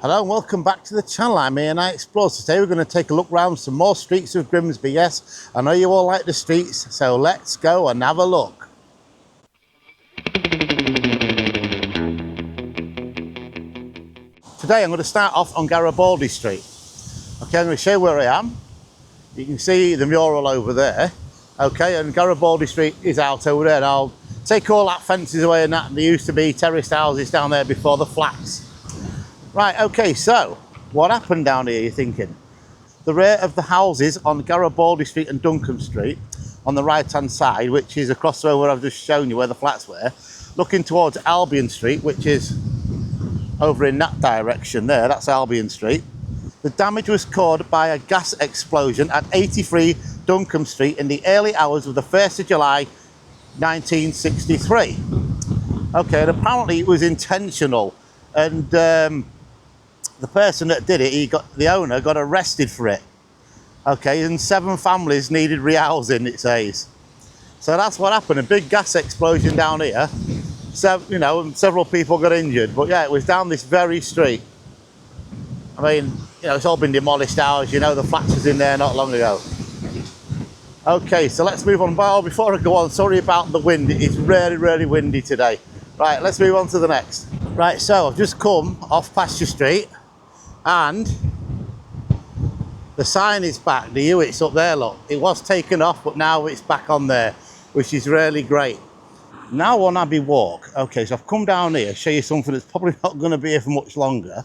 Hello and welcome back to the channel. I'm here and I Explore. Today we're going to take a look around some more streets of Grimsby. Yes, I know you all like the streets, so let's go and have a look. Today I'm going to start off on Garabaldi Street. Okay, I'm going to show you where I am. You can see the mural over there. Okay, and Garibaldi Street is out over there. And I'll take all that fences away and that. There used to be terraced houses down there before, the flats. Right, okay, so what happened down here, you're thinking? The rear of the houses on Garibaldi Street and Duchess Street on the right hand side, which is across the road where I've just shown you where the flats were, looking towards Albion Street, which is over in that direction there, that's Albion Street. The damage was caused by a gas explosion at 83 Duchess Street in the early hours of the 1st of July 1963. Okay, and apparently it was intentional, and the person that did it, the owner got arrested for it. Okay, and 7 families needed rehousing, it says. So that's what happened, a big gas explosion down here. So, you know, and several people got injured, but yeah, it was down this very street. I mean, you know, it's all been demolished hours, you know, the flats was in there not long ago. Okay, so let's move on. Well, before I go on, sorry about the wind, it's really, really windy today. Right, let's move on to the next. Right, so I've just come off Pasture Street, and the sign is back, the Hewitt's up there, look. It was taken off, but now it's back on there, which is really great. Now on Abbey Walk, okay, so I've come down here to show you something that's probably not going to be here for much longer,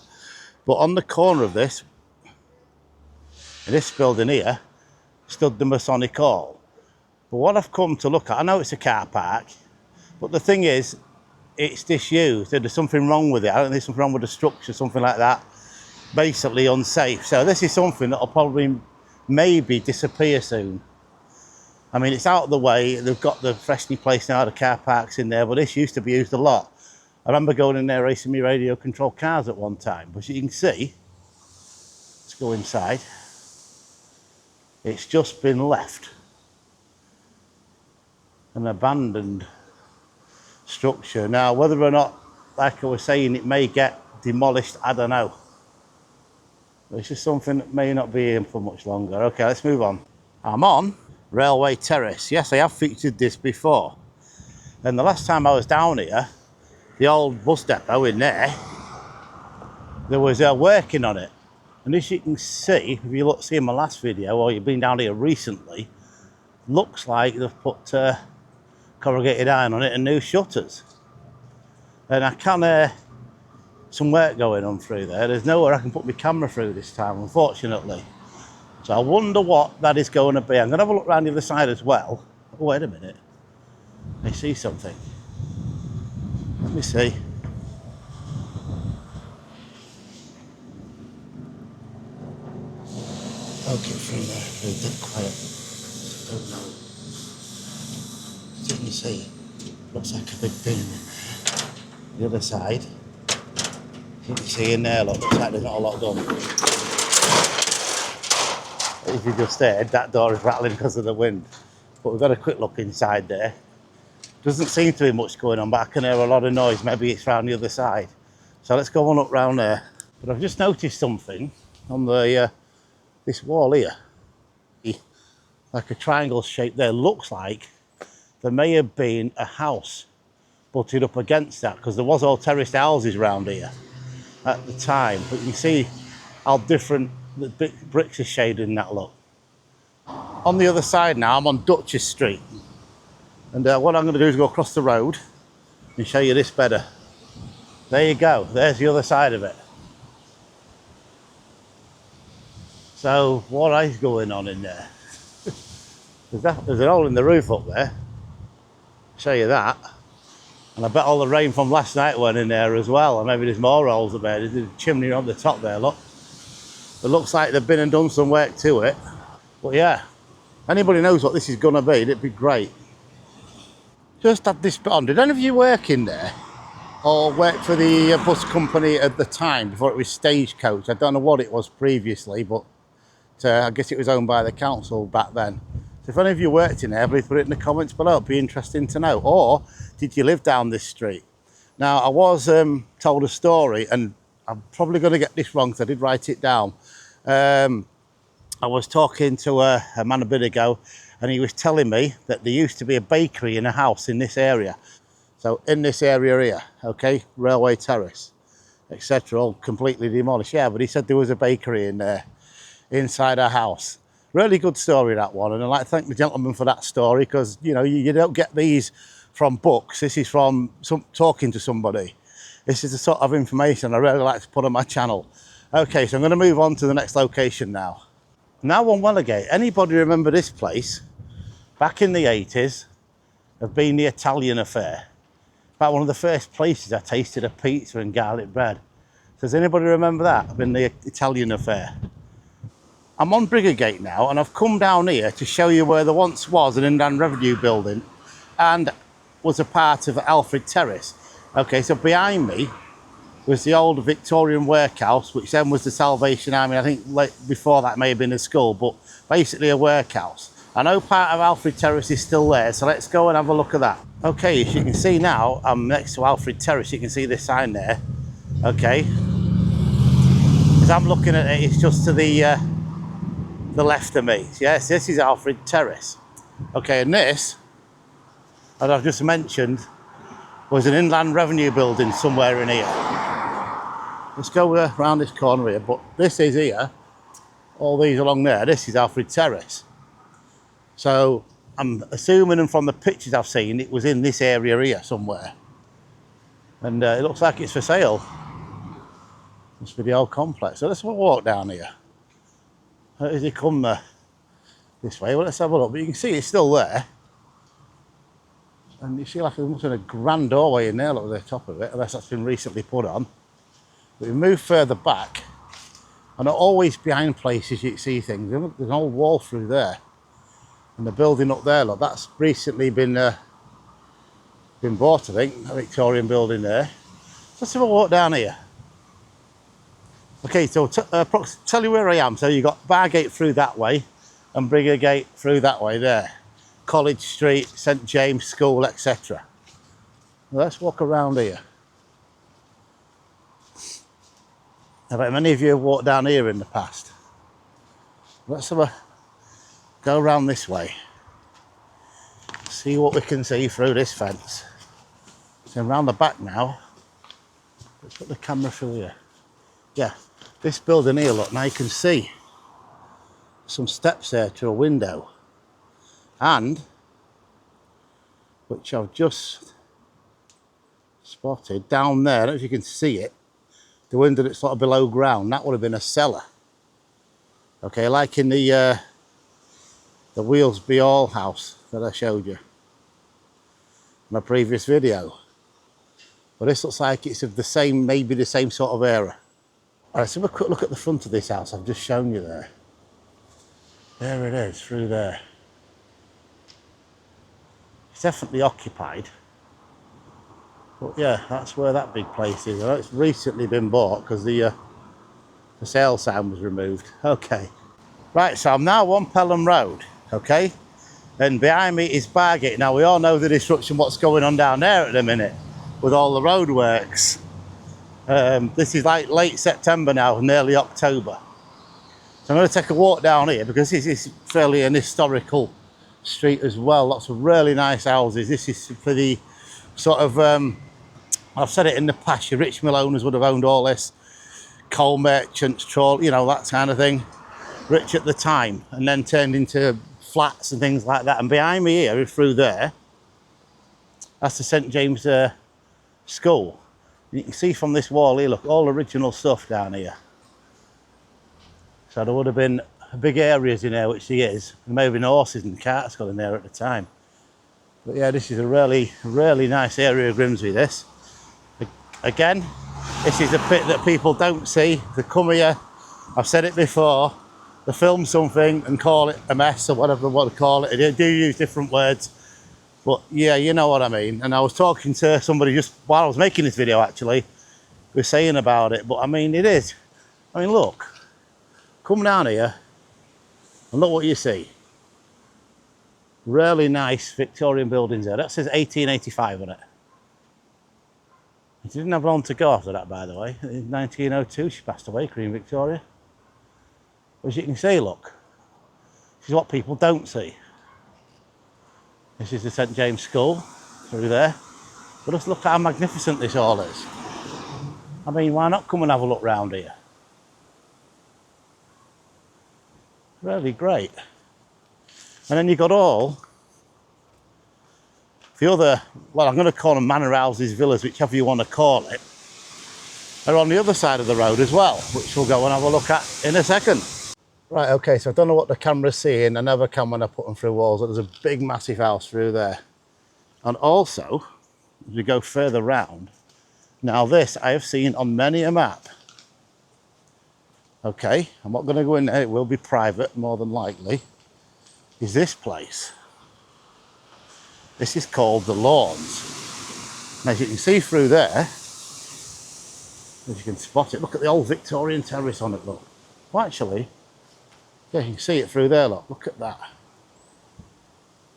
but on the corner of this, in this building here, stood the Masonic Hall. But what I've come to look at, I know it's a car park, but the thing is, it's disused. There's something wrong with it. I don't think there's something wrong with the structure, something like that. Basically unsafe. So this is something that'll probably maybe disappear soon. I mean, it's out of the way. They've got the freshly placed now, the car parks in there, but this used to be used a lot. I remember going in there racing me radio controlled cars at one time. But you can see, let's go inside. It's just been left. An abandoned structure. Now, whether or not, like I was saying, it may get demolished, I don't know. It's just something that may not be here for much longer. Okay, let's move on. I'm on Railway Terrace. Yes, I have featured this before. And the last time I was down here, the old bus depot in there was working on it. And as you can see, if you see in my last video, or you've been down here recently, looks like they've put corrugated iron on it and new shutters. And I can some work going on through there. There's nowhere I can put my camera through this time, unfortunately. So I wonder what that is going to be. I'm going to have a look around the other side as well. Oh, wait a minute. I see something. Let me see. Okay, through there, very dead quiet. I don't know. As you can see, looks like a big bin in there. The other side, you can see in there, look, looks like there's not a lot done. If you just heard, that door is rattling because of the wind. But we've got a quick look inside there. Doesn't seem to be much going on, but I can hear a lot of noise. Maybe it's round the other side. So let's go on up round there. But I've just noticed something on the this wall here. Like a triangle shape there. Looks like there may have been a house butted up against that, because there was all terraced houses around here at the time. But you can see how different the bricks are shaded in that look. On the other side now, I'm on Duchess Street. And what I'm going to do is go across the road and show you this better. There you go, there's the other side of it. So what is going on in there? There's an hole in the roof up there. I'll show you that. And I bet all the rain from last night went in there as well. And maybe there's more holes up there. There's a chimney on the top there, look. It looks like they've been and done some work to it. But yeah, anybody knows what this is going to be, it'd be great. Just had this bit on. Did any of you work in there? Or work for the bus company at the time, before it was Stagecoach? I don't know what it was previously, but I guess it was owned by the council back then. So if any of you worked in there, please put it in the comments below. It'd be interesting to know. Or did you live down this street? Now, I was told a story, and I'm probably going to get this wrong because I did write it down. I was talking to a man a bit ago, and he was telling me that there used to be a bakery in a house in this area. So in this area here, okay, Railway Terrace, etc., all completely demolished. Yeah, but he said there was a bakery in there, inside our house. Really good story, that one, and I'd like to thank the gentleman for that story, because you know you don't get these from books. This is from talking to somebody. This is the sort of information I really like to put on my channel. Okay, so I'm going to move on to the next location now. Now on Wellergate, anybody remember this place? Back in the 80s, have been the Italian affair. About one of the first places I tasted a pizza and garlic bread. Does anybody remember that? Been the Italian affair. I'm on Briggate now, and I've come down here to show you where there once was an Inland Revenue building and was a part of Alfred Terrace. Okay, so behind me was the old Victorian workhouse, which then was the Salvation Army. I think before that may have been a school, but basically a workhouse. I know part of Alfred Terrace is still there, so let's go and have a look at that. Okay, as you can see now, I'm next to Alfred Terrace. You can see this sign there. Okay, as I'm looking at it, it's just to the left of me. Yes, this is Alfred Terrace. Okay, and this, as I've just mentioned, was an Inland Revenue building somewhere in here. Let's go around this corner here, but this is here, all these along there, this is Alfred Terrace. So I'm assuming, and from the pictures I've seen, it was in this area here somewhere. And it looks like it's for sale. Must be the old complex. So let's have a walk down here. How does it come this way? Well, let's have a look. But you can see it's still there. And you see like there's a grand doorway in there, look at the top of it, unless that's been recently put on. But we move further back, and always behind places you see things. Look, there's an old wall through there. And the building up there, look, that's recently been bought, I think, a Victorian building there. Let's have a walk down here. Okay, so tell you where I am. So you got Bargate through that way, and Briggate through that way there. College Street, St James School, etc. Let's walk around here. I bet many of you have walked down here in the past. Let's have a go around this way. See what we can see through this fence. So around the back now. Let's put the camera through here. Yeah, this building here, look, now you can see some steps there to a window. And, which I've just spotted down there, I don't know if you can see it, the window that's sort of below ground, that would have been a cellar. Okay, like in the Wheelsby Hall house that I showed you in my previous video. But this looks like it's of the same, maybe the same sort of era. All right, let's have a quick look at the front of this house I've just shown you there. There it is, through there. It's definitely occupied. But yeah, that's where that big place is. I know it's recently been bought because the sale sign was removed. Okay. Right, so I'm now on Pelham Road, okay? And behind me is Bargate. Now, we all know the disruption, what's going on down there at the minute with all the roadworks. This is like late September now, nearly October. So I'm going to take a walk down here because this is fairly an historical street as well. Lots of really nice houses. This is for the sort of, I've said it in the past, your rich mill owners would have owned all this. Coal merchants, trawl, you know, that kind of thing. Rich at the time, and then turned into flats and things like that. And behind me here, through there, that's the St James School. You can see from this wall here, look, all original stuff down here. So there would have been big areas in there, which there is. There may have been horses and carts got in there at the time. But yeah, this is a really, really nice area of Grimsby, this. Again, this is a bit that people don't see. They come here, I've said it before, they film something and call it a mess or whatever they want to call it. They do use different words. But yeah, you know what I mean. And I was talking to somebody just while I was making this video, actually. We were saying about it, but I mean, it is. I mean, look, come down here and look what you see. Really nice Victorian buildings there. That says 1885 on it. She didn't have long to go after that, by the way. In 1902, she passed away, Queen Victoria. As you can see, look, this is what people don't see. This is the St James School through there. But just look at how magnificent this all is. I mean, why not come and have a look round here? Really great. And then you've got all the other, well, I'm going to call them manor houses, villas, whichever you want to call it, are on the other side of the road as well, which we'll go and have a look at in a second. Right, okay, so I don't know what the camera's seeing. I never can when I put them through walls. There's a big, massive house through there. And also, as we go further round, now this I have seen on many a map. Okay, I'm not going to go in there, it will be private, more than likely, is this place. This is called the Lawns. And as you can see through there, as you can spot it, look at the old Victorian terrace on it, look. Well, actually, yeah, you can see it through there, look at that.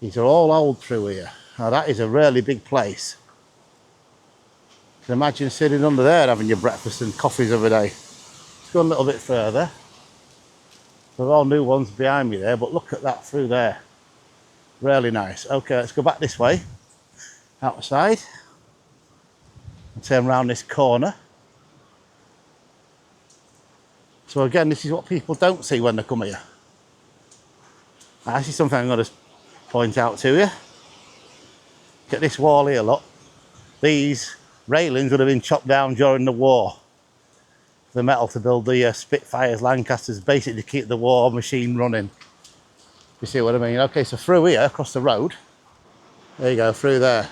These are all old through here. Now that is a really big place. You can imagine sitting under there having your breakfast and coffees every day. Let's go a little bit further. There are all new ones behind me there, but look at that through there. Really nice. Okay, let's go back this way, outside, and turn around this corner. So again, this is what people don't see when they come here. This is something I'm going to point out to you. Look at this wall here, look. These railings would have been chopped down during the war. The metal to build the Spitfires, Lancasters, basically to keep the war machine running. You see what I mean? Okay, so through here, across the road, there you go, through there.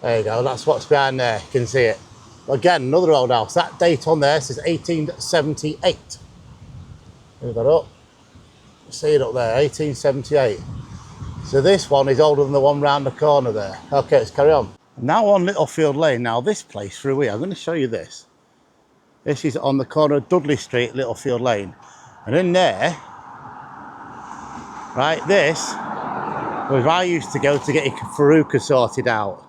There you go, that's what's behind there, you can see it. Again, another old house. That date on there says 1878. Move that up. See it up there, 1878. So this one is older than the one round the corner there. Okay, let's carry on. Now on Littlefield Lane, now this place through here, I'm going to show you this. This is on the corner of Dudley Street, Littlefield Lane. And in there, right, this was where I used to go to get your Faruka sorted out.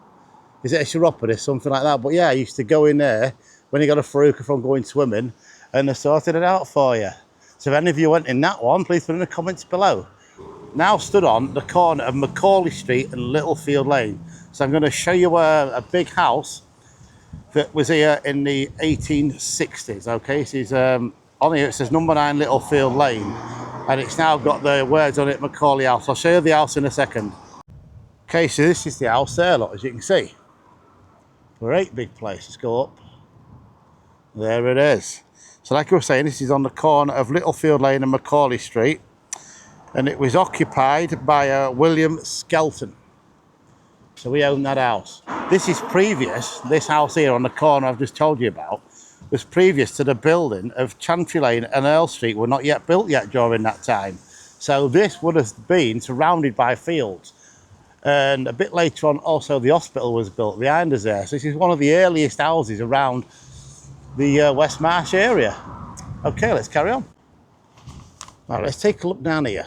Is it a chiropodist, something like that? But yeah, I used to go in there when you got a Faruka from going swimming, and they sorted it out for you. So if any of you went in that one, please put in the comments below. Now stood on the corner of Mcau Street and Littlefield Lane. So I'm going to show you a big house that was here in the 1860s. Okay, so it's, on here it says number 9 Littlefield Lane, and it's now got the words on it, Macaulay House. I'll show you the house in a second. Okay, so this is the house there, look, as you can see. Great big place. Let's go up. There it is. So like I was saying, this is on the corner of Littlefield Lane and Macaulay Street, and it was occupied by William Skelton. So we own that house. This is previous, this house here on the corner I've just told you about, was previous to the building of Chantry Lane and Earl Street were not yet built yet during that time. So this would have been surrounded by fields. And a bit later on, also the hospital was built behind us there. So this is one of the earliest houses around the West Marsh area. Okay, let's carry on. All right, let's take a look down here.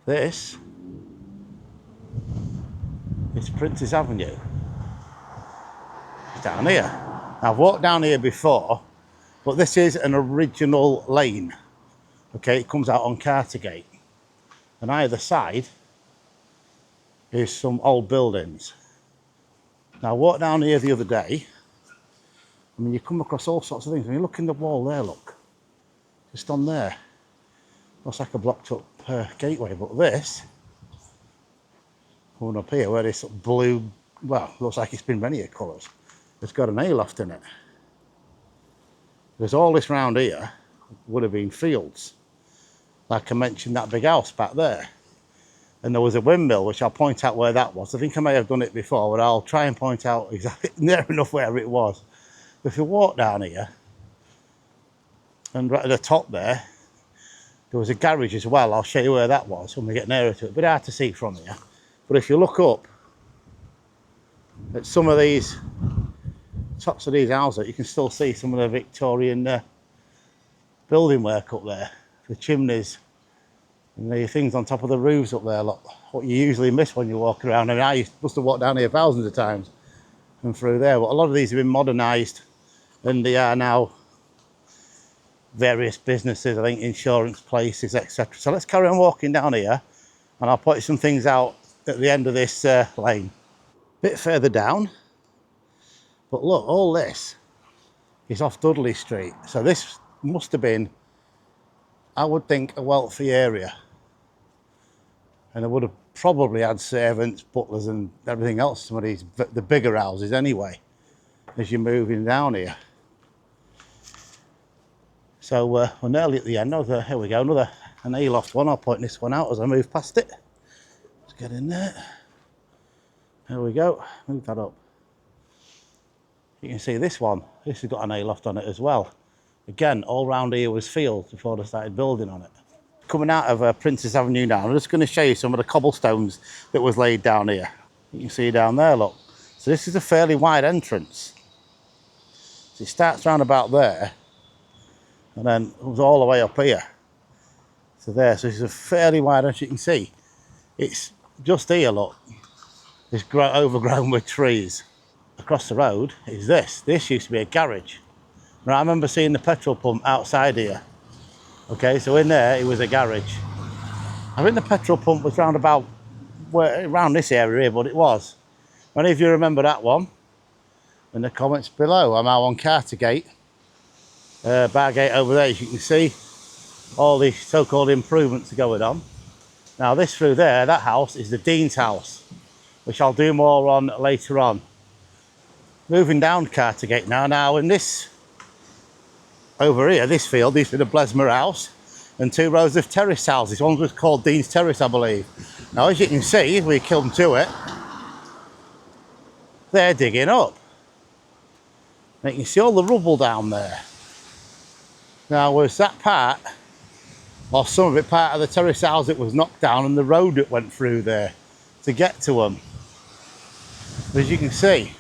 This is Prince's Avenue. It's down here. Now, I've walked down here before, but this is an original lane. Okay, it comes out on Cartergate. And either side is some old buildings. Now, I walked down here the other day. I mean, you come across all sorts of things. When you look in the wall there, look. Just on there. Looks like a blocked up gateway, but this, one up here where this blue, well, looks like it's been many colours. It's got an hayloft in it. There's all this round here would have been fields. Like I mentioned, that big house back there. And there was a windmill, which I'll point out where that was. I think I may have done it before, but I'll try and point out exactly near enough where it was. But if you walk down here, and right at the top there was a garage as well. I'll show you where that was when we get nearer to it. A bit hard to see from here. But if you look up at some of these tops of these houses, you can still see some of the Victorian building work up there. The chimneys And the things on top of the roofs up there, look, what you usually miss when you walk around. I mean, I must have walked down here thousands of times and through there, but a lot of these have been modernised and they are now various businesses, I think insurance places, etc. So let's carry on walking down here and I'll point some things out at the end of this lane. A bit further down, but look, all this is off Dudley Street. So this must have been, I would think, a wealthy area. And they would have probably had servants, butlers and everything else, some of these, the bigger houses anyway, as you're moving down here. So we're nearly at the end. Here we go, another an A-loft one. I'll point this one out as I move past it. Let's get in there. There we go, move that up. You can see this one, this has got an A-loft on it as well. Again, all round here was fields before they started building on it. Coming out of Princess Avenue now, I'm just going to show you some of the cobblestones that was laid down here. You can see down there, look. So this is a fairly wide entrance. So it starts round about there, and then comes all the way up here to there. So it's a fairly wide entrance. You can see it's just here, look. It's overgrown with trees. Across the road is this. This used to be a garage. Now, I remember seeing the petrol pump outside here. Okay, so in there, it was a garage. I think the petrol pump was round about, around this area here, but it was. Many of you remember that one? In the comments below. I'm now on Cartergate. Bargate over there, as you can see. All these so-called improvements are going on. Now this through there, that house is the Dean's house, which I'll do more on later on. Moving down Cartergate now. Now in this, over here, this field used to be the Blesmer house and 2 rows of terrace houses. One was called Dean's Terrace, I believe. Now, as you can see, we come to it, they're digging up. And you can see all the rubble down there. Now, was that part, or some of it, part of the terrace house that was knocked down and the road that went through there to get to them? As you can see,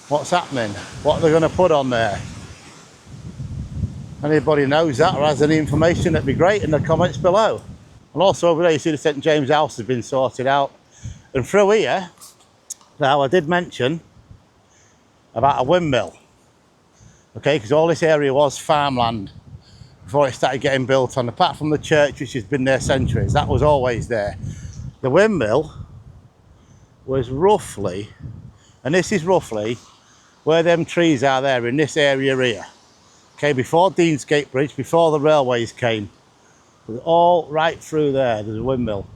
what's happening, what they're going to put on there. Anybody knows that or has any information, that'd be great in the comments below. And also over there you see the St James house has been sorted out. And through here, now I did mention about a windmill. Okay, because all this area was farmland before it started getting built on, apart from the church which has been there centuries, that was always there. The windmill was roughly, and this is roughly, where them trees are there in this area here. Okay, before Deansgate Bridge, before the railways came, it was all right through there. There's a windmill.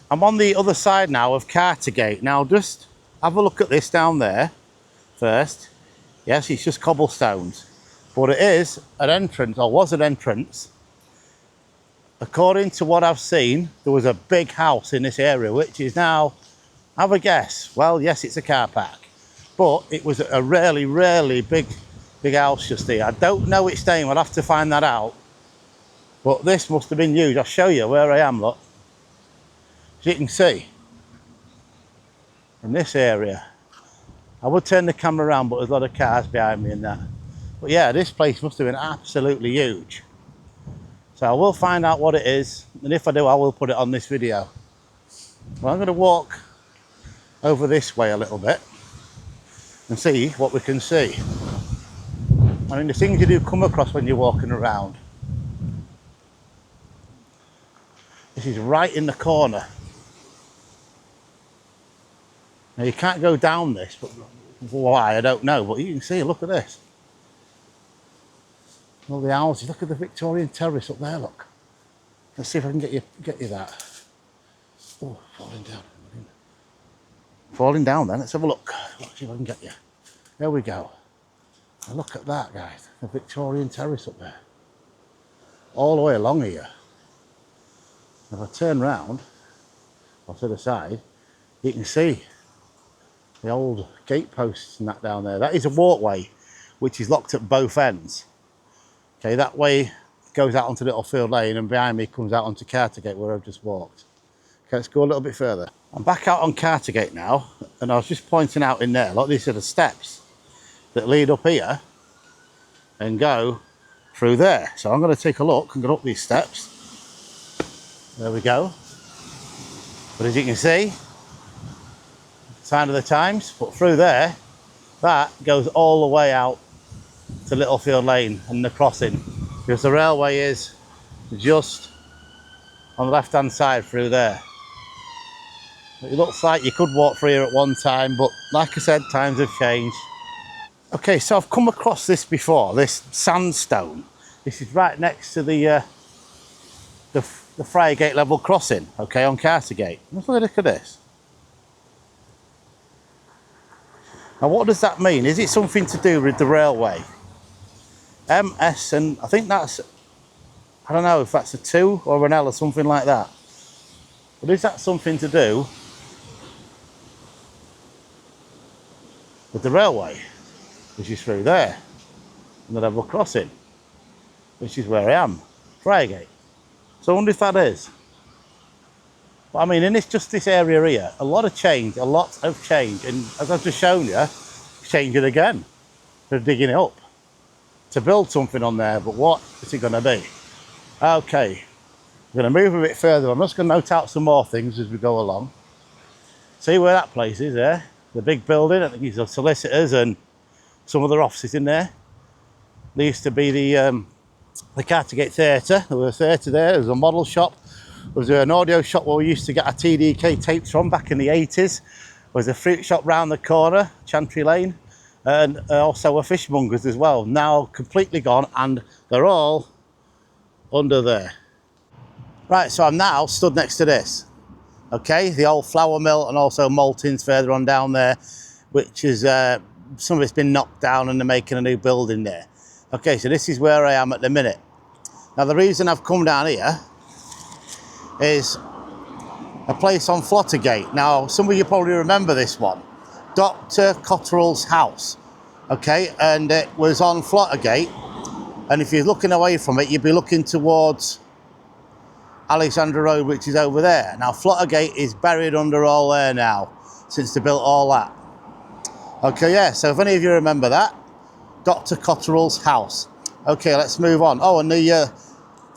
I'm on the other side now of Cartergate. Now just have a look at this down there first. Yes, it's just cobblestones, but it is an entrance, or was an entrance. According to what I've seen, there was a big house in this area, which is now, have a guess. Well, yes, it's a car park, but it was a really, really big house just here. I don't know its name, I'll have to find that out. But this must have been used. I'll show you where I am, look. As you can see, in this area. I would turn the camera around, but there's a lot of cars behind me and that. But yeah, this place must have been absolutely huge. So I will find out what it is, and if I do, I will put it on this video. Well, I'm going to walk over this way a little bit and see what we can see. I mean, the things you do come across when you're walking around. This is right in the corner. Now you can't go down this, but why, I don't know, but you can see, look at this. All the houses, look at the Victorian terrace up there, look. Let's see if I can get you that. Oh, falling down. Falling down then, let's have a look. Let's see if I can get you. There we go. Now look at that, guys, the Victorian terrace up there. All the way along here. If I turn round, or to the side, you can see the old gate posts and that down there. That is a walkway which is locked at both ends. Okay, that way goes out onto Littlefield Lane, and behind me comes out onto Cartergate where I've just walked. Okay, let's go a little bit further. I'm back out on Cartergate now, and I was just pointing out in there, look, these are the steps that lead up here and go through there. So I'm going to take a look and go up these steps There we go. But as you can see, sign of the times, but through there, that goes all the way out to Littlefield Lane and the crossing, because the railway is just on the left hand side through there. It looks like you could walk through here at one time, but like I said, times have changed. Okay, so I've come across this before, this Sandstone. This is right next to the Friargate level crossing, okay, on Cartergate. Let's have a look at this. Now what does that mean? Is it something to do with the railway? MS, and I think that's, I don't know if that's a 2 or an L or something like that. But is that something to do with the railway, which is through there, and the level crossing, which is where I am, Friargate. So I wonder if that is. But I mean, in just this area here, a lot of change, and as I've just shown you, changing again. They're digging it up to build something on there, but what is it going to be? Okay, we're going to move a bit further. I'm just going to note out some more things as we go along. See where that place is there? The big building, I think it's the solicitors and some other offices in there. There used to be the Cartergate Theatre. There was a theatre there, there was a model shop. There was an audio shop where we used to get our TDK tapes from back in the 80s. There was a fruit shop round the corner, Chantry Lane, and also a fishmonger's as well. Now completely gone, and they're all under there. Right, so I'm now stood next to this. Okay, the old flour mill and also maltings further on down there, which is, some of it's been knocked down and they're making a new building there. Okay, so this is where I am at the minute. Now the reason I've come down here is a place on Flottergate. Now some of you probably remember this one, Dr. Cotterell's house. Okay, and it was on Flottergate, and if you're looking away from it, you'd be looking towards Alexandra Road, which is over there. Now Flottergate is buried under all there now, since they built all that. Okay, yeah, so if any of you remember that, Dr. Cotterell's house. Okay, let's move on. Oh, and the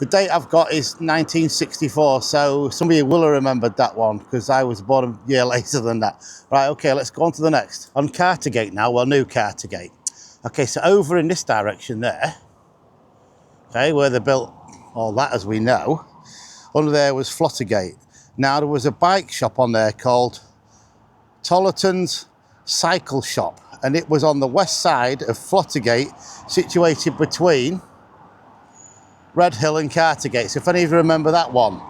date I've got is 1964, so some of you will have remembered that one, because I was born a year later than that. Right, okay, let's go on to the next. On Cartergate now, well, new Cartergate. Okay, so over in this direction there, okay, where they built all that as we know, under there was Flottergate. Now there was a bike shop on there called Tollerton's Cycle Shop, and it was on the west side of Flottergate, situated between Red Hill and Cartergate. So if any of you remember that one,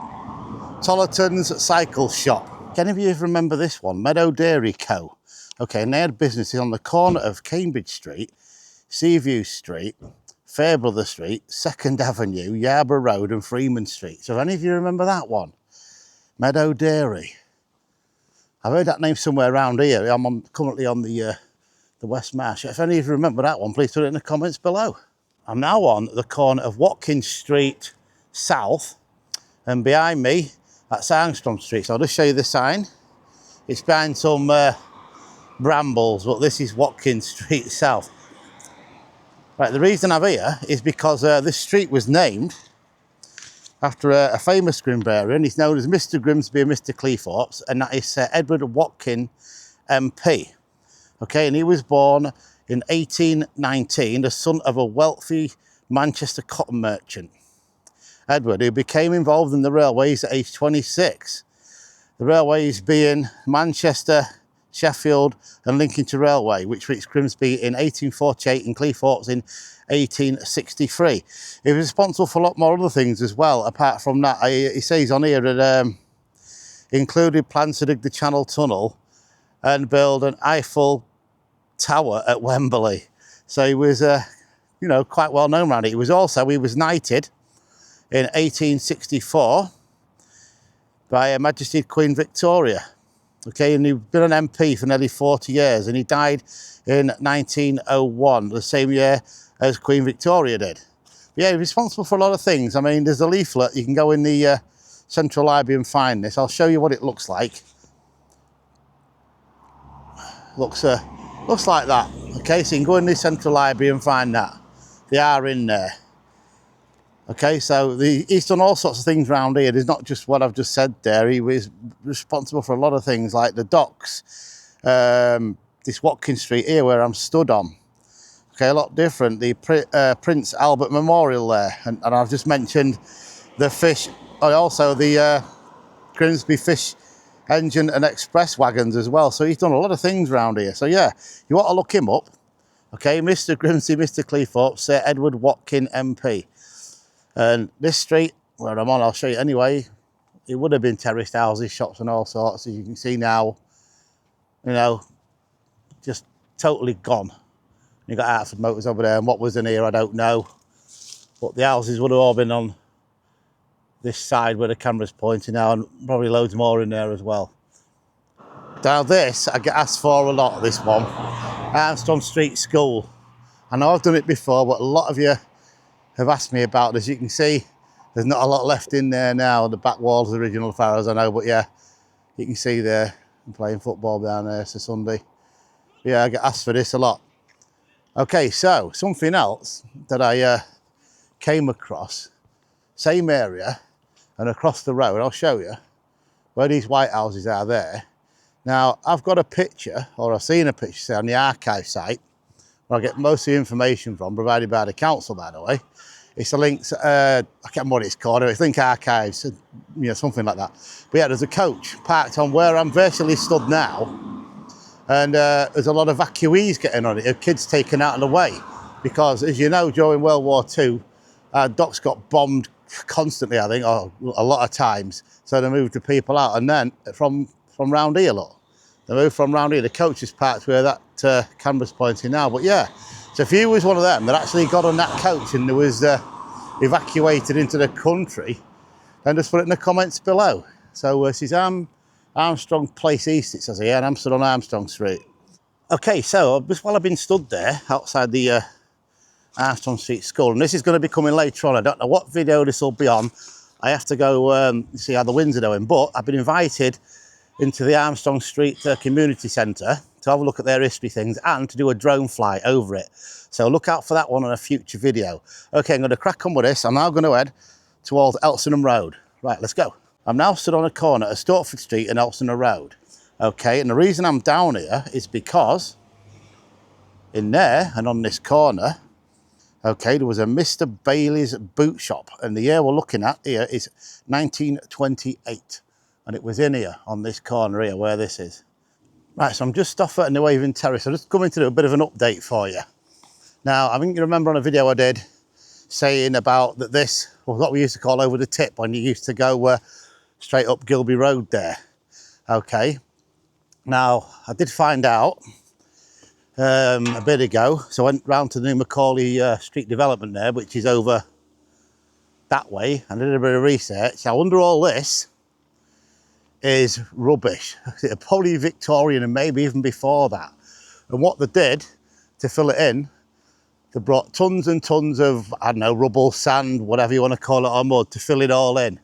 Tollerton's Cycle Shop. Can any of you remember this one? Meadow Dairy Co. Okay, and they had businesses on the corner of Cambridge Street, Seaview Street, Fairbrother Street, 2nd Avenue, Yarborough Road and Freeman Street. So if any of you remember that one, Meadow Dairy. I've heard that name somewhere around here. I'm currently on the West Marsh. If any of you remember that one, please put it in the comments below. I'm now on the corner of Watkins Street South, and behind me, that's Armstrong Street. So I'll just show you the sign. It's behind some brambles, but this is Watkins Street South. Right, the reason I'm here is because this street was named after a famous Grimsbarian. He's known as Mr. Grimsby and Mr. Cleethorpes, and that is Sir Edward Watkin MP. Okay, and he was born in 1819, the son of a wealthy Manchester cotton merchant, Edward, who became involved in the railways at age 26. The railways being Manchester, Sheffield and Lincolnshire Railway, which reached Grimsby in 1848 and Cleethorpes in 1863. He was responsible for a lot more other things as well, apart from that. He says on here that included plans to dig the Channel Tunnel and build an Eiffel Tower at Wembley. So he was, you know, quite well known around it. He was knighted in 1864 by Her Majesty Queen Victoria. Okay, and he'd been an MP for nearly 40 years, and he died in 1901, the same year as Queen Victoria did. But yeah, he's responsible for a lot of things. I mean, there's a leaflet. You can go in the Central Library and find this. I'll show you what it looks like. Looks like that. Okay, so you can go in the Central Library and find that. They are in there. Okay, so he's done all sorts of things around here. There's not just what I've just said there. He was responsible for a lot of things like the docks, this Watkins Street here where I'm stood on. Okay, a lot different. The Prince Albert Memorial there. And I've just mentioned the fish, also the Grimsby fish engine and express wagons as well. So he's done a lot of things around here. So yeah, you want to look him up. Okay, Mr. Grimsby, Mr. Cleethorpe, Sir Edward Watkin MP. And this street where I'm on, I'll show you anyway, it would have been terraced houses, shops and all sorts. As you can see now, you know, just totally gone. You got Artford Motors over there, and what was in here, I don't know. But the houses would have all been on this side where the camera's pointing now, and probably loads more in there as well. Now this, I get asked for a lot, this one. Armstrong Street School. I know I've done it before, but a lot of you have asked me about this. You can see there's not a lot left in there now. The back wall's the original as far as I know, but yeah, you can see there, I'm playing football down there, it's a Sunday. Yeah, I get asked for this a lot. Okay, so something else that I came across, same area and across the road, I'll show you where these white houses are there. Now, I've got a picture, or I've seen a picture say, on the archive site, where I get most of the information from, provided by the council, by the way. It's a link, I can't remember what it's called, it's Link Archives, you know, something like that. But yeah, there's a coach parked on where I'm virtually stood now, and there's a lot of evacuees getting on it, kids taken out of the way. Because, as you know, during World War II, docks got bombed constantly, I think, or a lot of times. So they moved the people out, and then from round here, look. They moved from round here. The coach is parked where that camera's pointing now. But yeah, so if you was one of them that actually got on that coach and there was evacuated into the country, then just put it in the comments below. So this is Armstrong Place East, it says here, and I'm stood on Armstrong Street. Okay, so just while I've been stood there outside the Armstrong Street School, and this is going to be coming later on. I don't know what video this will be on. I have to go see how the winds are doing, but I've been invited into the Armstrong Street Community Centre to have a look at their history things and to do a drone flight over it. So look out for that one on a future video. Okay, I'm going to crack on with this. I'm now going to head towards Elsenham Road. Right, let's go. I'm now stood on a corner at Stortford Street and Elsenham Road. Okay, and the reason I'm down here is because in there and on this corner, okay, there was a Mr. Bailey's boot shop, and the year we're looking at here is 1928. And it was in here, on this corner here, where this is. Right, so I'm just off at New Haven Terrace. I'm just coming to do a bit of an update for you. Now, I think you remember on a video I did saying about that this was what we used to call over the tip when you used to go straight up Gilby Road there. Okay. Now, I did find out a bit ago, so I went round to the new Mcau Street development there, which is over that way, and I did a bit of research. Now, under all this is rubbish. It's probably Victorian and maybe even before that. And what they did to fill it in, they brought tons and tons of, I don't know, rubble, sand, whatever you want to call it, or mud to fill it all in.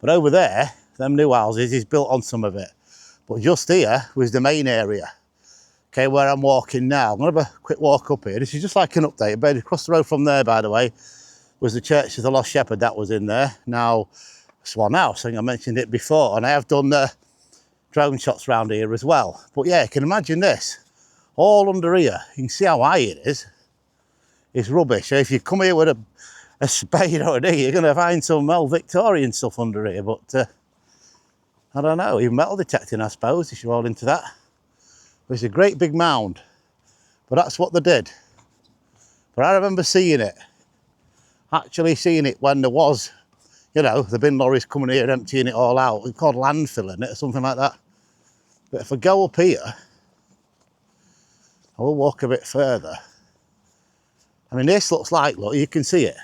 But over there, them new houses is built on some of it. But just here was the main area. Okay, where I'm walking now. I'm going to have a quick walk up here. This is just like an update. But across the road from there, by the way, was the Church of the Lost Shepherd. That was in there. Now, Swan House, I think I mentioned it before, and I have done drone shots around here as well. But yeah, you can imagine this, all under here. You can see how high it is. It's rubbish. So if you come here with a spade or a dig, you're going to find some old Victorian stuff under here. But I don't know, even metal detecting, I suppose, if you're all into that. But it's a great big mound. But that's what they did. But I remember seeing it, actually seeing it when there was, you know, the bin lorries coming here emptying it all out. It's called landfilling it or something like that. But if I go up here, I will walk a bit further. I mean, this looks like, look, you can see it.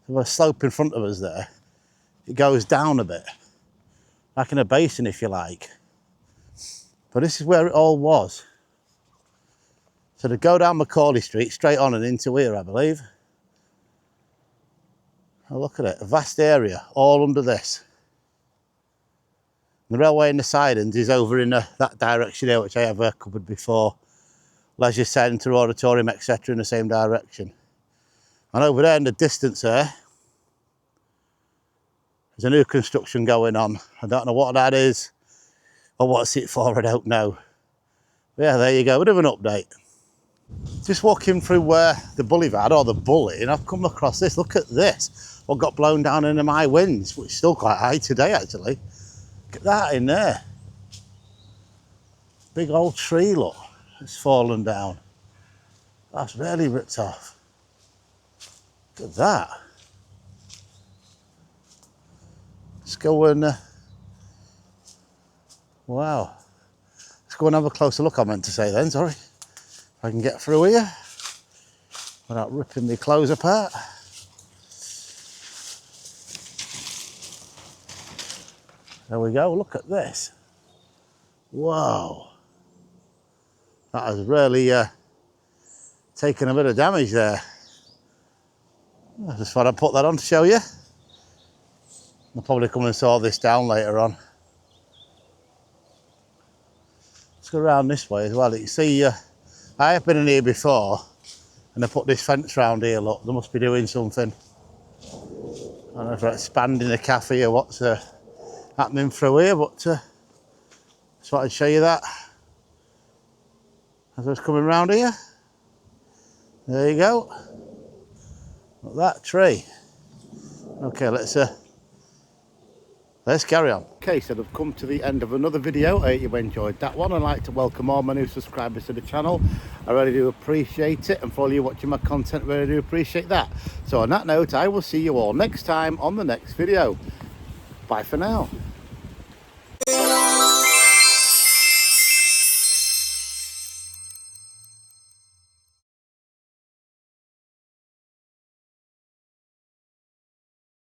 There's a slope in front of us there. It goes down a bit, like in a basin, if you like. But this is where it all was. So to go down Mcau Street, straight on and into here, I believe. Oh, look at it, a vast area, all under this. The railway in the sidings is over in that direction here, which I have covered before. Leisure Centre, auditorium, etc. in the same direction. And over there in the distance there, There's a new construction going on. I don't know what that is or what's it for, I don't know. But yeah, there you go, bit of an update. Just walking through the Boulevard, or the Bully, and I've come across this. Look at this. What got blown down into my winds, which is still quite high today, actually. Look at that in there. Big old tree, look. It's fallen down. That's really ripped off. Look at that. Let's go and... wow. Let's go and have a closer look, I meant to say then, sorry. If I can get through here without ripping my clothes apart. There we go, look at this. Whoa. That has really taken a bit of damage there. I just thought I'd put that on to show you. I'll probably come and saw this down later on. Let's go around this way as well. You see, I have been in here before and I put this fence round here, look. They must be doing something. I don't know if they're expanding the cafe or what's happening through here, but just thought I'd show you that. As I was coming round here. There you go. Look at that tree. Okay, let's carry on. Okay, so I've come to the end of another video. I hope you enjoyed that one. I'd like to welcome all my new subscribers to the channel. I really do appreciate it, and for all you watching my content, I really do appreciate that. So on that note, I will see you all next time on the next video. Bye for now.